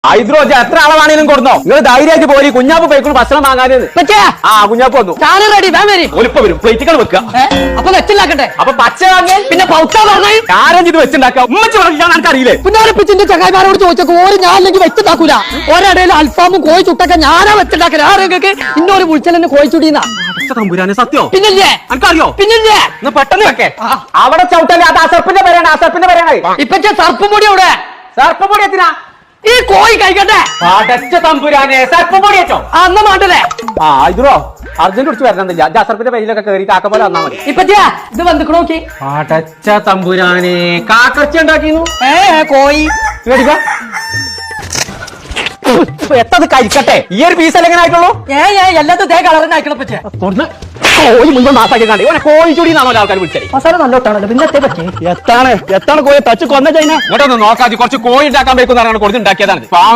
ഹൈദ്രോജ എത്ര ആളാണെങ്കിലും കൊടുന്നോ നിങ്ങൾ ധൈര്യമായിട്ട് പോയി കുഞ്ഞാപ്പ് പോയിക്കൊണ്ട് ഭക്ഷണം വാങ്ങാനെന്ന് ആ കുഞ്ഞാപ്പ് വന്നു ഒലിപ്പ വരും പ്ലേറ്റുകൾ വെക്കുക അപ്പൊ വെച്ചുണ്ടാക്കട്ടെ അപ്പൊ പച്ച വാങ്ങിയാൽ പിന്നെ പൗത്ത പറഞ്ഞു ആരും ഇത് വെച്ചുണ്ടാക്കാം ഉമ്മച്ച് പറഞ്ഞാൽ എനിക്കറിയില്ലേ പുന്നാരപ്പിച്ചിന്റെ ചങ്ങായിമാരോട് ചോദിച്ചോ ഓര് ഞാൻ അല്ലെങ്കിൽ വെച്ചുണ്ടാക്കൂല ഒരിടയിൽ അൽഫാമും കോഴി ചുട്ടൊക്കെ ഞാനാ വെച്ചുണ്ടാക്കല ആരെങ്കിലും ഇന്നൊരു വിളിച്ചലെന്നെ കോഴി ചുടീന്നാ തമ്പുരാനെ സത്യോ പിന്നില്ലേ എനിക്കറിയോ പിന്നില്ലേ പെട്ടെന്ന് വെക്കേ അവിടെ ചവിട്ടല്ലേ അത് അസർപ്പിന്റെ പേരാണ് അസർപ്പിന്റെ പേരാണ് ഇപ്പൊ സർപ്പ് പൊടി അവിടെ സർപ്പ് പൊടി എത്തിനാ ഈ കോഴി കഴിക്കട്ടെ അടച്ച തമ്പുരാനെ സർപ്പ് പൊടി വെച്ചോ അന്ന് മാട്ടല്ലേ ഇതോ അർജന്റ് കുറിച്ച് വരണമെന്നില്ല അസർപ്പിന്റെ പേരിലൊക്കെ കയറി കാക്ക പോലെ വന്നാൽ മതി ഇപ്പൊ ഇത് വന്നിക്കണോ നോക്കി അടച്ച തമ്പുരാനെ കാക്കച്ച ഉണ്ടാക്കിന്നു കോഴി എത്തത് കഴിക്കട്ടെ ഈ ഒരു പീസ് എങ്ങനെ ആയിട്ടുള്ളൂ എല്ലാത്തും തേ കളറിന് അയക്കണം പറ്റേ കോഴി മുൻപ് മാസാക്കി കണ്ടേ കോഴി ചൂടിന്നാണോ ആൾക്കാർ വിളിച്ചത് മസാല നല്ലോട്ടാണല്ലോ പിന്നെ പറ്റേ എത്താണ് കോഴി തച്ച് കൊന്ന ചൈന ഇങ്ങോട്ടൊന്ന് നോക്കാതെ കുറച്ച് കോഴി ഉണ്ടാക്കാൻ പറ്റുന്ന കൊടുത്തുണ്ടാക്കിയതാണ്